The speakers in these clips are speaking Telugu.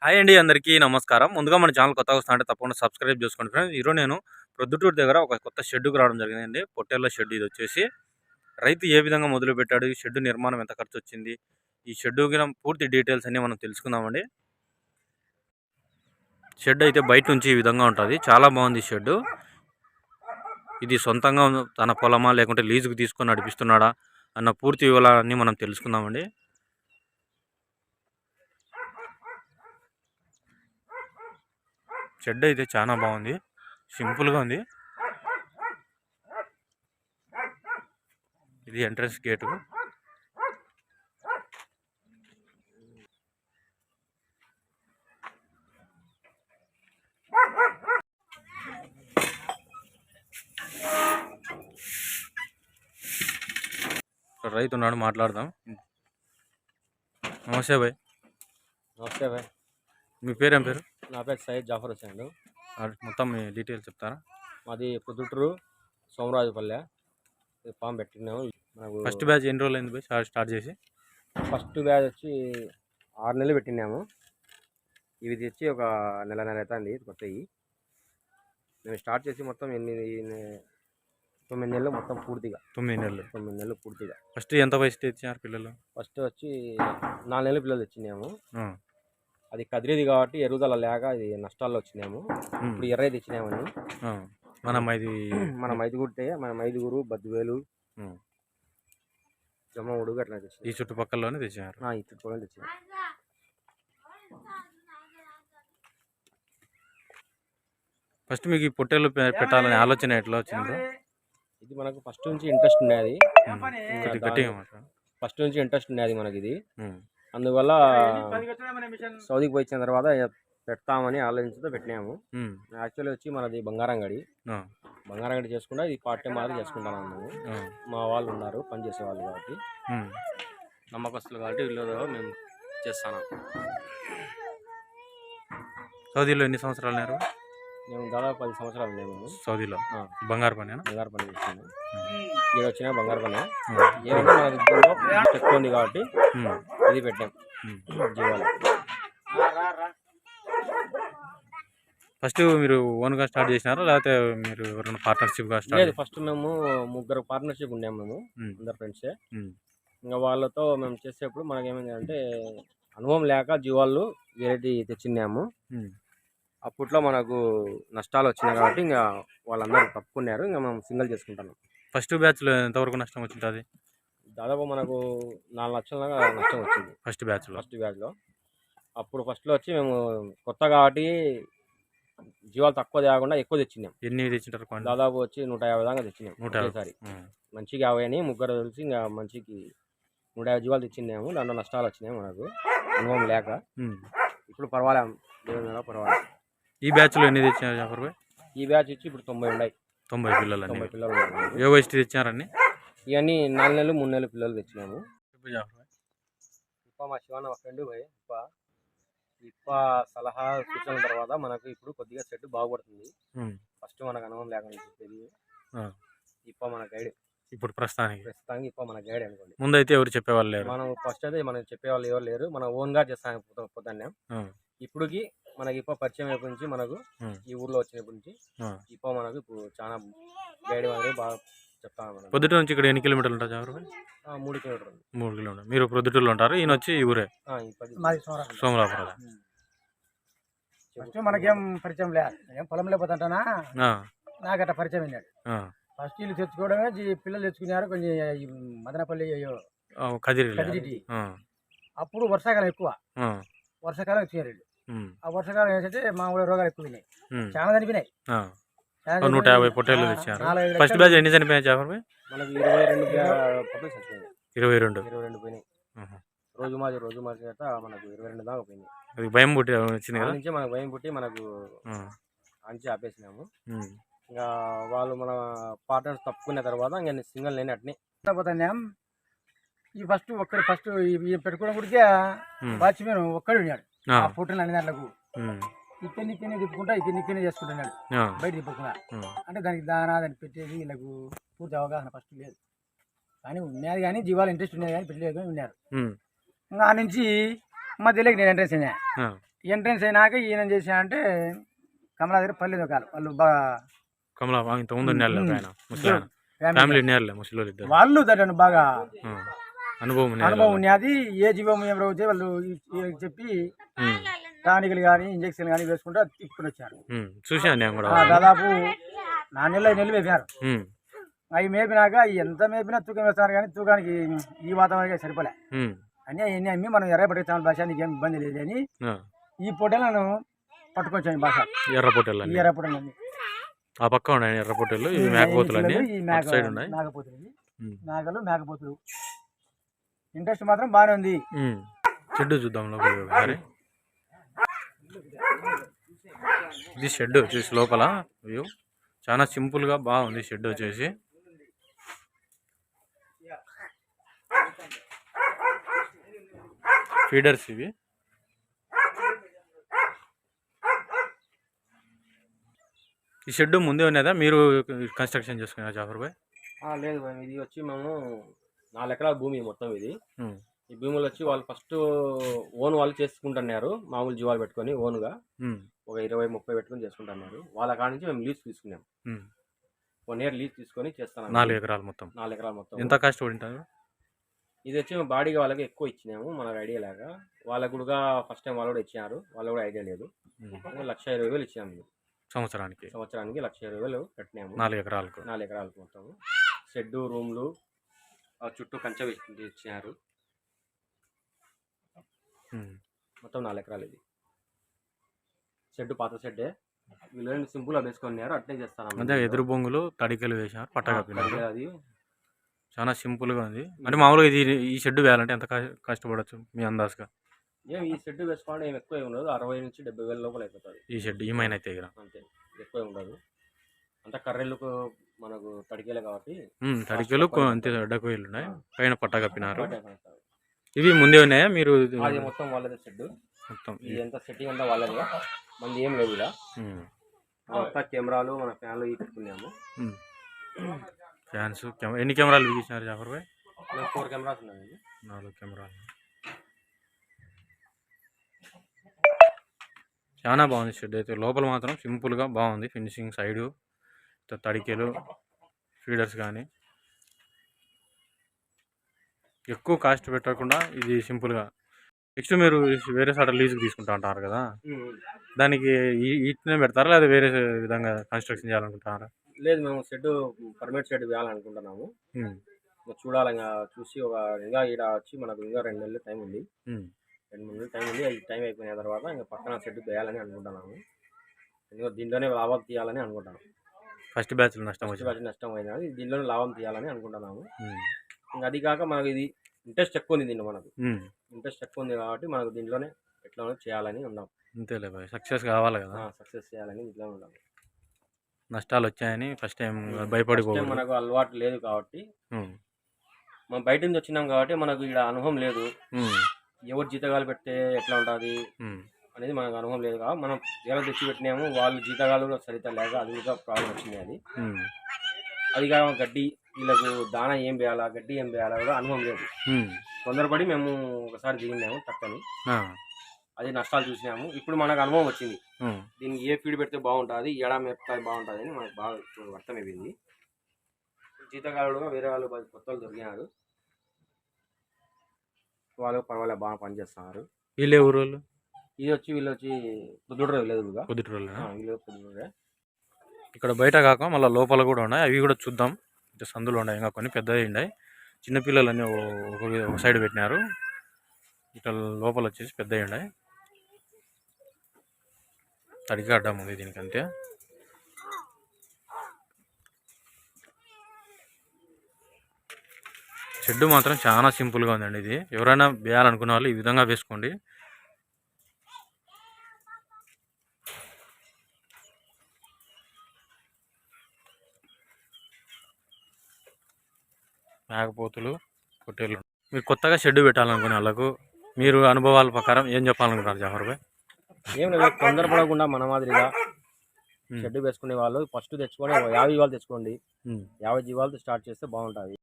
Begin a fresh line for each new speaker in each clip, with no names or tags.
హాయ్ అండి, అందరికీ నమస్కారం. ముందుగా మన ఛానల్ కొత్తగా వస్తుంటే తప్పకుండా సబ్స్క్రైబ్ చేసుకోండి ఫ్రెండ్స్. ఈరోజు నేను ప్రొద్దుటూరు దగ్గర ఒక కొత్త షెడ్డుకు రావడం జరిగిందండి. పొట్టేళ్ల షెడ్ ఇది వచ్చేసి. రైతు ఏ విధంగా మొదలుపెట్టాడు, ఈ షెడ్ నిర్మాణం ఎంత ఖర్చు వచ్చింది, ఈ షెడ్ పూర్తి డీటెయిల్స్ అన్ని మనం తెలుసుకుందామండి. షెడ్ అయితే బయట నుంచి ఈ విధంగా ఉంటుంది. చాలా బాగుంది షెడ్. ఇది సొంతంగా తన పొలమా లేకుంటే లీజుకు తీసుకొని నడిపిస్తున్నాడా అన్న పూర్తి వివరాలన్నీ మనం తెలుసుకుందామండి. షెడ్ అయితే చాలా బాగుంది, సింపుల్గా ఉంది. ఇది ఎంట్రన్స్ గేటు. రైతు ఉన్నాడు, మాట్లాడదాం. నమస్తే భాయ్.
నమస్తే భాయ్.
మీ పేరేం పేరు?
నా పేరు సయ్యద్ జాఫర్ హుసేన్.
మొత్తం మీ డీటెయిల్స్ చెప్తారా?
మాది పొద్దుటూరు సోమరాజుపల్లె. ఫామ్ పెట్టినాము.
ఫస్ట్ బ్యాచ్ ఎన్ని రోజులు అయింది భాయ్ స్టార్ట్ చేసి?
ఫస్ట్ బ్యాచ్ వచ్చి 6 నెలలు పెట్టినాము. ఇవి తెచ్చి ఒక నెలన్నర అవుతుంది కొత్తవి. మేము స్టార్ట్ చేసి మొత్తం 9 నెలలు మొత్తం పూర్తిగా.
9 నెలలు
పూర్తిగా.
ఫస్ట్ ఎంత వయసు తెచ్చారు పిల్లలు?
ఫస్ట్ వచ్చి 4 నెలల పిల్లలు తెచ్చినాము. అది కదిరేది కాబట్టి ఎరుదల లేక ఇది నష్టాల్లో వచ్చినాము. ఇప్పుడు ఎర్రది తెచ్చినామని మనం ఐదుగురు బద్దువేలు జమ్మవుడు అట్లా తెచ్చి
ఈ చుట్టుపక్కలలోనే తెచ్చారు.
ఈ చుట్టుపక్కల తెచ్చినాం.
ఫస్ట్ మీకు ఈ పొట్టేళ్ళు పెట్టాలనే ఆలోచన ఎట్లా వచ్చింది?
ఇది మనకు ఫస్ట్ నుంచి ఇంట్రెస్ట్ ఉండేది. మనకి ఇది. అందువల్ల సౌదీకి పోయిన తర్వాత పెడతామని ఆలోచించుతో పెట్టినాము. యాక్చువల్లీ వచ్చి మనది బంగారంగడి చేసుకుంటా ఇది పార్ట్ టైం మాదిరి చేసుకుంటాను. మేము మా వాళ్ళు ఉన్నారు పని చేసే వాళ్ళు కాబట్టి, నమ్మకస్తులు కాబట్టి వీళ్ళు మేము చేస్తాను.
సౌదీలో ఎన్ని సంవత్సరాలు ఉన్నారు?
మేము దాదాపు 10 సంవత్సరాలు ఉన్నాము.
సౌదీలో బంగారు పని
చేస్తాను. ఇక్కడ వచ్చినా బంగారు పని ఏమంటే మన దగ్గరలో ఎక్కువ ఉంది కాబట్టి ఇది పెట్టాం. జీవాలు
ఫస్ట్ మీరు ఓన్గా స్టార్ట్ చేసినారా లేకపోతే మీరు ఎవరైనా పార్ట్నర్షిప్గా స్టార్ట్?
లేదు, ఫస్ట్ మేము ముగ్గురు పార్ట్నర్షిప్ ఉన్నాము. మేము అందరు ఫ్రెండ్సే. ఇంకా వాళ్ళతో మేము చేసేప్పుడు మనకేమైంది అంటే అనుభవం లేక జీవాలు వెరైటీ తెచ్చినాము. అప్పట్లో మనకు నష్టాలు వచ్చినాయి కాబట్టి ఇంకా వాళ్ళందరూ తప్పుకున్నారు. ఇంకా మేము సింగిల్ చేసుకుంటాను.
ఫస్ట్ బ్యాచ్లో ఎంతవరకు నష్టం వచ్చింది?
దాదాపు మనకు 4 లక్షల నష్టం వచ్చింది ఫస్ట్ బ్యాచ్లో. అప్పుడు ఫస్ట్లో వచ్చి మేము కొత్త కాబట్టి జీవాలు తక్కువ తేకుండా ఎక్కువ తెచ్చినాం.
ఎన్ని తెచ్చింటారు?
దాదాపు వచ్చి 150 దాకా తెచ్చినాం ఒకేసారి. మంచిగా 50 అని ముగ్గురు తెలిసి ఇంకా మంచికి 150 జీవాలు తెచ్చినాము. దాంట్లో నష్టాలు వచ్చినాయి మనకు అనుభవం లేక. ఇప్పుడు పర్వాలేదు.
ఈ బ్యాచ్లో ఎన్ని తెచ్చినారు జాఫర్ భాయ్?
ఈ బ్యాచ్ వచ్చి ఇప్పుడు 90 ఉన్నాయి.
90 పిల్లలు. ఏ వయసు తెచ్చారని?
ఇవన్నీ 4 నెలలు 3 నెలలు పిల్లలు తెచ్చినాము. మా శివన్న ఫ్రెండ్ భాయ్. ఇప్ప సలహా సూచనల తర్వాత మనకు ఇప్పుడు కొద్దిగా సెట్ బాగుపడుతుంది. ఫస్ట్ మనకు అనుభవం లేకుండా చెప్పేది ఇప్ప మన గైడ్.
ఇప్పుడు ప్రస్తుతానికి
ఇప్ప మన గైడ్ అనుకోండి.
ముందైతే ఎవరు చెప్పేవాళ్ళు లేరు.
మనం ఫస్ట్ అయితే మనం చెప్పేవాళ్ళు ఎవరు లేరు. మనం ఓన్గా చేస్తాం పొద్దున్నే. ఇప్పుడుకి మనకి ఇప్ప పరిచయం అయిపోయి నుంచి మనకు ఈ ఊర్లో వచ్చినప్పటి నుంచి ఇప్ప మనకు ఇప్పుడు చాలా గైడ్ మాదిరి బాగా చెప్తాను.
పొద్దుటూరు నుంచి ఇక్కడ ఎన్ని కిలోమీటర్లు ఉంటుంది జాఫర్ భాయ్?
3 కిలోమీటర్లు.
3 కిలోమీటర్లు. మీరు ప్రొద్దుటూరులో ఉంటారు, ఈయన వచ్చి ఈ ఊరే సోమరాపురం.
ఫస్ట్ మనకేం పరిచయం లేదు, ఏం పొలం లేకపోతుంటానా నాకు అట్లా పరిచయం అయినాడు. ఫస్ట్ వీళ్ళు తెచ్చుకోవడమే పిల్లలు తెచ్చుకున్నారు. కొంచెం మదనపల్లి కదిరి. అప్పుడు వర్షాకాలం ఎక్కువ, వర్షాకాలం వచ్చినారు. ఆ వర్షాకాలం ఏంటంటే మామూలు రోగాలు ఎక్కువ ఉన్నాయి, చాలా చనిపోయినాయి.
150 పొట్టేళ్ళు తెచ్చారు. ఫస్ట్ బ్యాచ్ ఎన్ని చనిపోయాయి జాఫర్ భాయ్?
మనకి 22 పోయినాయి. రోజు మాది చేత మనకు 22 దాకా పోయినాయి.
భయం పుట్టి వచ్చింది కదా
నుంచి మనకు భయం పుట్టి మనకు అంచి ఆపేసినాము. ఇంకా వాళ్ళు మన పార్ట్నర్స్ తప్పుకున్న తర్వాత ఇంకా సింగిల్ నేను అట్నే
పోతాం. ఈ ఫస్ట్ పెట్టుకోవడం కూడా వాచ్మెన్ ఒక్కడు ఉన్నాడు. ఆ ఫోటోలు అన్ని దాంట్లకు ఇక్కడిని తిప్పుకుంటా ఇక్కడిని చేసుకుంటున్నాడు బయట తిప్పుకున్నా. అంటే దానికి దాని పెట్టేది వీళ్ళకు పూర్తి అవగాహన ఫస్ట్ లేదు. కానీ ఉన్నది, కానీ జీవాలు ఇంట్రెస్ట్ ఉన్నది కానీ పెట్టలేదు కానీ ఉన్నారు. ఇంకా నుంచి మధ్యలోకి నేను ఎంట్రెన్స్ అయినా. ఎంట్రన్స్ అయినాక ఈయన చేశానంటే కమలా దగ్గర పల్లె దుకాణం వాళ్ళు బాగా
కమలా ఇంత ముందు నెల ఆయన ముసలి ఫ్యామిలీ నేర్లే ముసలి ఇద్దరు
వాళ్ళు దాంట్లో బాగా
అనుభవం
అనుభవం ఉన్నది. ఏ జీవం ఏం రోజు వాళ్ళు చెప్పి టానికలు కానీ ఇంజక్షన్ కానీ వేసుకుంటూ తీసుకుని వచ్చారు.
చూసాను నేను కూడా.
దాదాపు 4 నెలలు 5 నెలలు మేపారు. అవి మేపినాక ఎంత మేపినా తూకం వేస్తున్నారు కానీ తూకానికి ఈ వాతావరణం సరిపోలే అని అవన్నీ అమ్మి మనం ఎర్రపట్టిస్తాం భాష నీకేం ఇబ్బంది లేదు అని ఈ పొట్టెలను పట్టుకొచ్చాను భాష.
ఎర్ర పొట్టెలు
ఎర్ర పొట్టెలు
ఆ పక్క ఉన్నాయి ఎర్ర పొట్టెలు, ఈ మేకపోతులు
మేకలు మేకపోతులు. ఇంట్రెస్ట్ మాత్రం బాగానే ఉంది.
షెడ్ చూద్దాం లోపల. ఇది షెడ్ వచ్చేసి లోపల వ్యూ చాలా సింపుల్ గా బాగుంది. షెడ్ వచ్చేసి ఫీడర్స్ ఇవి. ఈ షెడ్ ముందే ఉన్నదా మీరు కన్స్ట్రక్షన్ చేసుకున్నారా జాఫర్ భాయ్?
లేదు భయ్, ఇది వచ్చి మేము 4 ఎకరాల భూమి మొత్తం ఇది. ఈ భూములు వచ్చి వాళ్ళు ఫస్ట్ ఓన్ వాళ్ళు చేసుకుంటున్నారు, మామూలు జీవాలు పెట్టుకొని ఓన్గా ఒక 20-30 పెట్టుకొని చేసుకుంటున్నారు. వాళ్ళ కాడ నుంచి మేము లీజ్ తీసుకున్నాం. 1 year లీజ్ తీసుకొని చేస్తాను.
4 ఎకరాలు మొత్తం.
4 ఎకరాలు మొత్తం.
ఎంత కాస్ట్ పడింటారు?
ఇది వచ్చి మేము బాడీగా వాళ్ళకి ఎక్కువ ఇచ్చినాము, మనకు ఐడియా లేక. వాళ్ళకు కూడా ఫస్ట్ టైం వాళ్ళు కూడా ఇచ్చినారు, వాళ్ళు కూడా ఐడియా లేదు. 1,20,000 ఇచ్చినాము సంవత్సరానికి. 1,20,000 కట్టినాము 4 ఎకరాలకు. 4 ఎకరాలకు మొత్తం షెడ్, రూమ్లు, చుట్టూ కంచె ఇచ్చినారు. మొత్తం 4 ఎకరాలు. ఇది షెడ్ పాత షెడ్డే, వీళ్ళు సింపుల్గా వేసుకున్నారు, అట్లే చేస్తాను.
అదే ఎదురు బొంగులు తడికలు వేసారు, పట్టగా. అది చాలా సింపుల్గా ఉంది. అంటే మామూలుగా ఇది ఈ షెడ్ వేయాలంటే ఎంత కష్టపడచ్చు మీ అందాజుగా?
ఈ షెడ్ వేసుకోవడం ఏం ఎక్కువ ఉండదు, 60,000 నుంచి 70,000 లోపల అయిపోతుంది
ఈ షెడ్. ఈ మైన అయితే
అంతే, ఎక్కువ ఉండదు. అంతా కర్రెలకు మనకు తడికేలే కాబట్టి
తడికేలు అంతే అడ్డకోయలు ఉన్నాయి, పైన పట్ట కప్పినారు. ఇవి ముందే ఉన్నాయా మీరు?
అది మొత్తం వాళ్ళదే షెడ్ మొత్తం. ఇదంతా సెట్టింగ్ అంతా వాళ్ళదే, మంది ఏం లేవు. ఇలా మొత్తం కెమెరాలు, మన ఫ్యాన్లు ఇవి పెట్టుకున్నాము.
ఫ్యాన్స్, ఎన్ని కెమెరాలు బిగించినారు జాఫర్ భాయ్?
4 కెమెరాస్ ఉన్నాయండి.
4 కెమెరాలు. చాలా బాగుంది షెడ్ అయితే. లోపల మాత్రం సింపుల్గా బాగుంది. ఫినిషింగ్ సైడు తడికెలు, ఫీడర్స్ కానీ ఎక్కువ కాస్ట్ పెట్టకుండా ఇది సింపుల్గా. నెక్స్ట్ మీరు వేరే సాట లీజుకి తీసుకుంటా అంటారు కదా, దానికి ఈట్నే పెడతారా లేదా వేరే విధంగా కన్స్ట్రక్షన్ చేయాలనుకుంటున్నారా?
లేదు, మేము షెడ్ పర్మనెంట్ షెడ్ వేయాలనుకుంటున్నాము. చూడాలి, ఇంకా చూసి ఇంకా ఈడ వచ్చి మనకు ఇంకా 2 నెలలు టైం ఉంది. 2-3 నెలలు టైం ఉంది. ఈ టైం అయిపోయిన తర్వాత ఇంకా పక్కన షెడ్ వేయాలని అనుకుంటున్నాము. ఎందుకంటే దీంట్లోనే లాభం తీయాలని అనుకుంటున్నాము.
ఫస్ట్ బ్యాచ్ నష్టం
అయినది, దీంట్లోనే లాభం తీయాలని అనుకుంటున్నాము. ఇంకా అది కాక మనకు ఇది ఇంట్రెస్ట్ ఎక్కువ ఉంది. దీంట్లో మనకు ఇంట్రెస్ట్ ఎక్కువ ఉంది కాబట్టి మనకు దీంట్లోనే ఎట్లా చేయాలని ఉన్నాం.
అంతేలే బాయ్, సక్సెస్ కావాలి కదా.
సక్సెస్ చేయాలని దీంట్లో ఉన్నాం.
నష్టాలు వచ్చాయని ఫస్ట్ టైం భయపడిపోయి
మనకు అలవాటు లేదు కాబట్టి, మనం బయట నుంచి వచ్చినాం కాబట్టి మనకు ఇక్కడ అనుభవం లేదు. ఎవరు జీతగాలు పెడితే ఎట్లా ఉంటుంది అనేది మనకు అనుభవం లేదు కాబట్టి మనం జీతాలు తెచ్చి పెట్టినాము. వాళ్ళు జీతగాలు సరిగ్గా లేక అది కూడా ప్రాబ్లం వచ్చింది. అది కాక గడ్డి, వీళ్ళకు దానా ఏం వేయాలా, గడ్డి ఏం వేయాలా కూడా అనుభవం లేదు. తొందరపడి మేము ఒకసారి దిగినాము తక్కని, అది నష్టాలు చూసినాము. ఇప్పుడు మనకు అనుభవం వచ్చింది, దీనికి ఏ ఫీడ్ పెడితే బాగుంటుంది, ఏడా మేపుతుంది బాగుంటుంది అని మనకు బాగా అర్థమైపోయింది. జీతగాలుగా వేరే వాళ్ళు కొత్త వాళ్ళు దొరికినారు, వాళ్ళు పర్వాలేదు బాగా పనిచేస్తున్నారు.
వీళ్ళు ఎవరు వాళ్ళు?
వీళ్ళు వచ్చి పొద్దుటూరు విలేదుగా.
పొద్దుటూరే. ఇక్కడ బయట కాక మళ్ళీ లోపల కూడా ఉన్నాయి, అవి కూడా చూద్దాం. సందులు ఉన్నాయి, ఇంకా కొన్ని పెద్దవి ఉన్నాయి. చిన్నపిల్లలన్నీ ఒక సైడ్ పెట్టినారు. ఇక్కడ లోపల వచ్చేసి పెద్దవి ఉన్నాయి. తడిగా అడ్డం ఉంది దీనికి అంతే. షెడ్ మాత్రం చాలా సింపుల్గా ఉందండి. ఇది ఎవరైనా వేయాలనుకున్న వాళ్ళు ఈ విధంగా వేసుకోండి. మేకపోతులు, పొట్టేళ్ళు. మీరు కొత్తగా షెడ్ పెట్టాలనుకునే వాళ్ళకు మీరు అనుభవాల ప్రకారం ఏం చెప్పాలనుకుంటారు జాఫర్ భాయ్?
ఏం లేదు, తొందరపడకుండా మన మాదిరిగా షెడ్ వేసుకునే వాళ్ళు ఫస్ట్ తెచ్చుకొని 50 జీవాలు తెచ్చుకోండి. 50 జీవాలతో స్టార్ట్ చేస్తే బాగుంటుంది.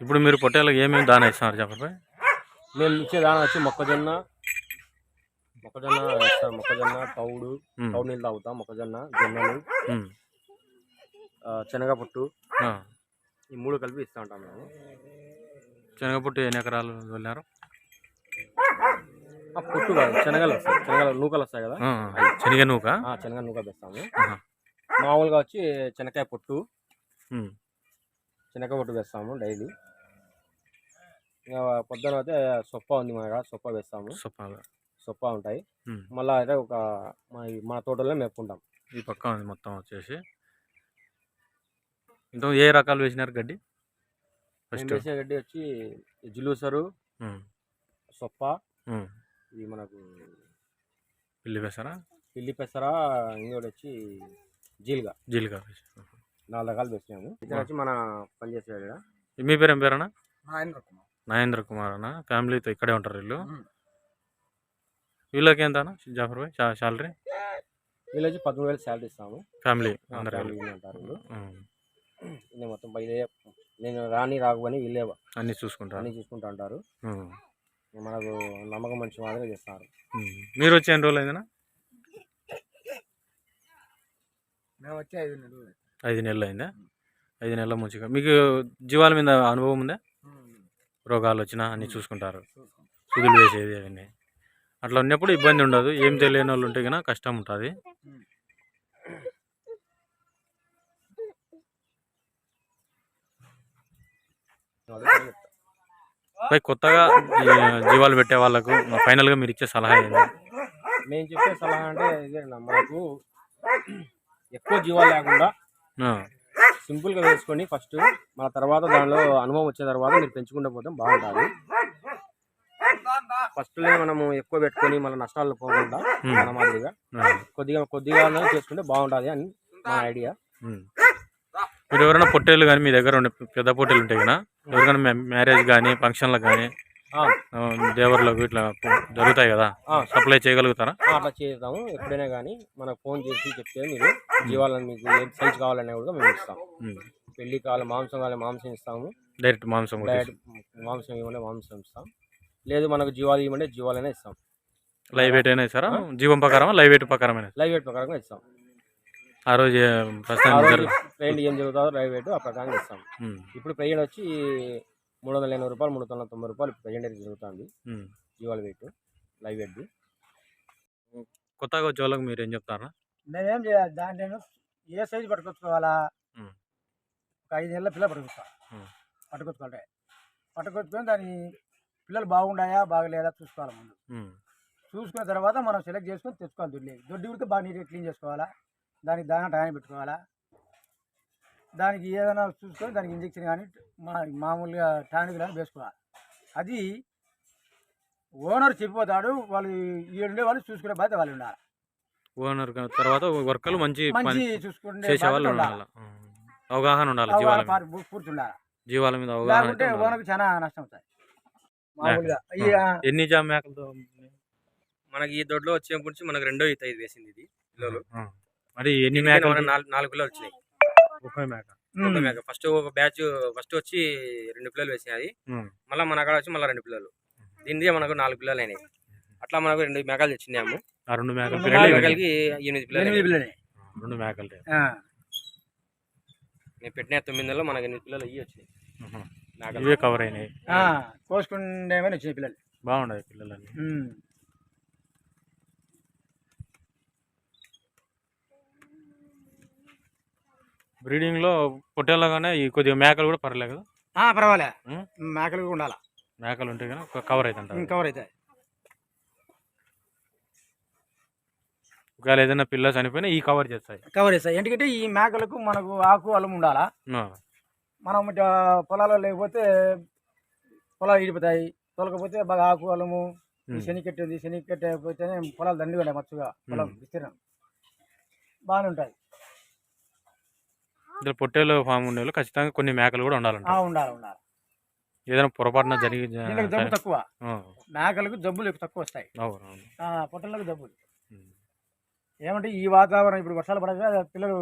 ఇప్పుడు మీరు పొట్టేళ్ళకి ఏమేమి దానా ఇస్తున్నారు జాఫర్ భాయ్?
మేము ఇచ్చే దానా వచ్చి మొక్కజొన్న, మొక్కజొన్న వేస్తాం. మొక్కజొన్న తౌడు నీళ్ళు తాగుతాం. మొక్కజొన్న, జొన్నలు, శనగ పొట్టు, ఈ 3 కలిపి ఇస్తూ ఉంటాం మేము.
శనగపొట్టు ఎన్ని ఎకరాలు వెళ్ళారు?
పొట్టు కాదు, శనగలు వస్తాయి. శనగలు నూకలు వస్తాయి కదా,
శనగ నూక.
శనగ నూక వేస్తాము. మామూలుగా వచ్చి శనగకాయ పొట్టు, శనగ పొట్టు వేస్తాము డైలీ. ఇంకా పొద్దున అయితే సొప్ప ఉంది మన సొప్ప వేస్తాము. సొప్ప ఉంటాయి. మళ్ళీ అయితే ఒక మన తోటలో మేపుకుంటాం.
ఈ పక్క ఉంది మొత్తం వచ్చేసి. ఇంత ఏ రకాలు వేసినారు గడ్డి?
ఫస్ట్ వేసే గడ్డి వచ్చి జిలూసరు, సొప్ప, ఇది మనకు పిల్లి పెసర, ఇంకోటి వచ్చి జీలుగా 4 రకాలు వేసినాము. ఇది వచ్చి మన పనిచేసే.
మీ పేరు ఏం పేరన్నా? నాగేంద్ర కుమార్ అన్న. ఫ్యామిలీతో ఇక్కడే ఉంటారు వీళ్ళు. వీళ్ళకి ఎంత అన్న జాఫర్ భాయ్ శాలరీ?
వీళ్ళకి 13,000 శాలరీ ఇస్తాము.
ఫ్యామిలీ
అంటారు ఇది మొత్తం. నేను రాఘవని వీళ్ళే
అన్ని చూసుకుంటా
అంటారు. మనకు నమ్మకం మంచి మాదిరిగా చేస్తారు.
మీరు వచ్చి ఎన్ని రోజులు అయిందన్నా?
మేము వచ్చి
5 నెలలు అయిందా? 5 నెలల మంచిగా. మీకు జీవాల మీద అనుభవం ఉందా? రోగాలు వచ్చినా అన్నీ చూసుకుంటారు, సుదులు వేసేది అవన్నీ. అట్లా ఉన్నప్పుడు ఇబ్బంది ఉండదు. ఏం తెలియని వాళ్ళు ఉంటే కన్నా కష్టం ఉంటుంది. కొత్తగా జీవాలు పెట్టే వాళ్ళకు ఫైనల్గా మీరు ఇచ్చే సలహా ఏంటి?
మేము చెప్పే సలహా అంటే ఇదేనా, మనకు ఎక్కువ జీవాలు లేకుండా సింపుల్గా వేసుకొని ఫస్ట్, మన తర్వాత దానిలో అనుభవం వచ్చే తర్వాత మీరు పెంచుకుంటూ పోతే బాగుంటుంది. ఫస్ట్లో మనము ఎక్కువ పెట్టుకొని మన నష్టాలు పోకుండా మన మాదిరిగా కొద్దిగా చేసుకుంటే బాగుంటుంది అని మా ఐడియా.
మీరు ఎవరైనా పొట్టేళ్ళు కానీ మీ దగ్గర ఉండే పెద్ద పొట్టేళ్ళు ఉంటాయి కదా, ఎవరికైనా మ్యారేజ్ కానీ ఫంక్షన్లకు కానీ దేవర్లకు ఇట్లా జరుగుతాయి కదా, సప్లై చేయగలుగుతారా?
అట్లా చేస్తాము. ఎప్పుడైనా కానీ మనకు ఫోన్ చేసి చెప్తే మీరు జీవాలను మీకు ఏ సైజ్ కావాలనే కూడా మేము ఇస్తాం. పెళ్లి కావాలి, మాంసం కావాలి, మాంసం ఇస్తాము.
డైరెక్ట్ మాంసం
ఇవ్వండి, మాంసం ఇస్తాం. లేదు మనకు జీవాలు ఇవ్వండి, జీవాలైనా ఇస్తాం.
లైవ్ వెయిట్ అయినా ఇస్తారా? జీవం ప్రకారం లైవ్ వెయిట్ ప్రకారమైన?
లైవ్ వెయిట్ ప్రకారంగా ఇస్తాం.
ఆ రోజు
ట్రైన్ ఏం జరుగుతుందో లైవ్ వెయిట్ ఆ ప్రకారంగా ఇస్తాం. ఇప్పుడు ప్రెజెంట్ వచ్చి 380 రూపాయలు, 390 రూపాయలు ప్రెజెంట్ అయితే జరుగుతుంది జీవాల వెయిట్, లైవ్ వెయిట్.
కొత్తగా వచ్చే వాళ్ళకి మీరు ఏం చెప్తారా?
మేమేం చేయాలి, దాంట్లో ఏ సైజు పట్టుకొచ్చుకోవాలా? ఒక 5 నెలల పిల్ల పట్టుకొచ్చుకొని దాని పిల్లలు బాగుండాయా బాగలేదా చూసుకోవాలి. ముందు చూసుకున్న తర్వాత మనం సెలెక్ట్ చేసుకొని తెచ్చుకోవాలి. దొడ్డి ఉడికి బాగా నీట్గా క్లీన్ చేసుకోవాలా. దానికి దాని టైం పెట్టుకోవాలా. దానికి ఏదైనా చూసుకొని దానికి ఇంజక్షన్ కానీ మామూలుగా టానిక్ కానీ వేసుకోవాలి. అది ఓనర్ చెప్పిపోతాడు. వాళ్ళు ఉండే వాళ్ళు చూసుకునే బాధ్యత వాళ్ళు ఉండాలి.
ఓనర్ తర్వాత వర్కర్లు మంచి
చూసుకుంటే
అవగాహన ఉండాలి,
పూర్తి ఉండాలి.
జీవాల మీద అవగాహన.
ఓనర్కి చాలా నష్టం అవుతాయి. మామూలుగా
ఎన్ని జామ మేకలతో
మనకి ఈ దొడ్లో వచ్చే గురించి మనకు 2వ ఈత ఇది వేసింది. ఇది పిల్లలు
మరి ఎన్ని మేకలు?
4 పిల్లలు వచ్చినాయి.
ఒక మేక
ఫస్ట్ ఒక బ్యాచ్ ఫస్ట్ వచ్చి 2 పిల్లలు వేసినాయి. మళ్ళీ మన అక్కడ వచ్చి మళ్ళీ 2 పిల్లలు. దీనిదే మనకు 4 పిల్లలు అయినాయి. అట్లా మనకు 2 మేకలు తెచ్చినాము.
2 మేకలకి
8 పిల్లలు.
2 మేకలు
నేను పెట్టిన 9 నెలలు మనకు 8 పిల్లలు అయ్యి వచ్చినాయి.
ఇవే కవర్ అయినాయి.
కోసుకుంటే వచ్చినాయి పిల్లలు.
బాగుండదు పిల్లలన్నీ. బ్రీడింగ్ లో పొట్టేళ్ళగానే ఈ కొద్దిగా మేకలు కూడా పర్లేదు కదా?
పర్వాలేదు, మేకలు కూడా ఉండాలి.
మేకలు ఉంటే కానీ కవర్ అవుతుంది.
కవర్ అవుతాయి.
ఒకవేళ ఏదైనా పిల్ల చనిపోయినా ఈ కవర్ చేస్తాయి.
ఎందుకంటే ఈ మేకలకు మనకు ఆకు అల్లం ఉండాలా. మనం పొలాల్లో లేకపోతే పొలాలు ఇడిపోతాయి. తొలకపోతే బాగా ఆకు అల్లము, శనికట్టు ఉంది. శనికట్టు అయిపోతేనే పొలాలు దండిగా ఉంటాయి. మచ్చుగా పొలం విస్తీర్ణం బాగానే ఉంటాయి.
పొట్టేలు ఫామ్ ఉండే ఖచ్చితంగా కొన్ని మేకలు కూడా ఉండాలంట.
ఉండాలి.
ఏదైనా పొరపాటున జరిగి
జబ్బు తక్కువ, మేకలకు జబ్బులు తక్కువ వస్తాయి. పొట్టలకు జబ్బులు ఏమంటే ఈ వాతావరణం ఇప్పుడు వర్షాలు పడక పిల్లలు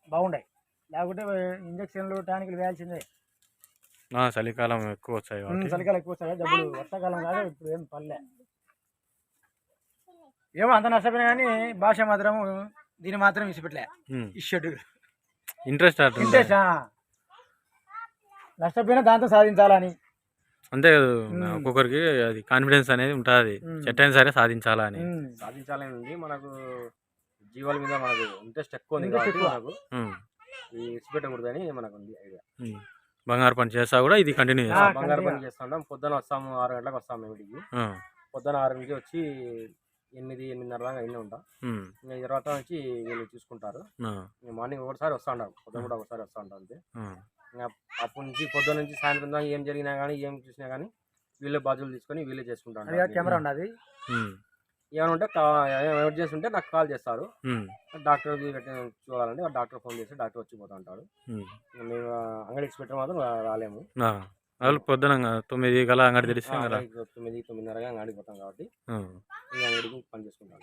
బాగుంటాయి. లేకుంటే ఇంజక్షన్లు టానిక్లు వేయాల్సిందే.
చలికాలం ఎక్కువ వచ్చాయి.
చలికాలం ఎక్కువ వస్తాయి జబ్బులు. వర్షాకాలం కాదు ఇప్పుడు ఏం పల్లె. ఏమో అంత నష్టపోయినా కానీ భాష మాత్రం దీన్ని మాత్రం విసిపెట్టలే ఈ షెడ్
ఇంట్రెస్ట్
ఇంట్రెస్ట్ నష్టపోయినా దాంతో సాధించాలని
అంతే కదా ఒక్కొక్కరికి అది కాన్ఫిడెన్స్ అనేది ఉంటుంది చెట్టు అయినా సరే సాధించాలా అని
సాధించాలని ఉంది మనకు జీవాల మీద మనకు ఇంట్రెస్ట్ ఎక్కువ ఉంది కాబట్టి మనకు ఈ విడిచిపెట్టకూడదని మనకు ఉంది ఐడియా.
బంగారు పని చేస్తా కూడా ఇది కంటిన్యూ చేస్తాం.
బంగారు పని చేస్తుంటాం. పొద్దున వస్తాము 6 గంటలకు వస్తాము ఇంటికి. పొద్దున 6 నుంచి వచ్చి 8-8:30 దాకా అయినా ఉంటాం. ఇంకా తర్వాత నుంచి వీళ్ళు చూసుకుంటారు. మార్నింగ్ ఒకసారి వస్తూ ఉంటారు, పొద్దున కూడా ఒకసారి వస్తూ ఉంటాం అంతే. ఇంకా అప్పటి నుంచి పొద్దున నుంచి సాయంత్రం దాకా ఏం జరిగినా కానీ ఏం చూసినా కానీ వీళ్ళే బాధ్యతలు తీసుకొని వీళ్ళే చేసుకుంటారు.
కెమెరా ఉన్నది,
ఏమైనా ఉంటే ఎమర్జెన్సీ ఉంటే నాకు కాల్ చేస్తారు. డాక్టర్ చూడాలంటే డాక్టర్ ఫోన్ చేసి డాక్టర్ వచ్చి పోతా ఉంటారు. మేము అంగడికి పెట్టడం మాత్రం రాలేము.
వాళ్ళు పొద్దున 9 గల అంగడి తెలిసి
9-9:30 అంగడికి పోతాం కాబట్టి ఈ అంగడికి పని చేసుకుంటాం.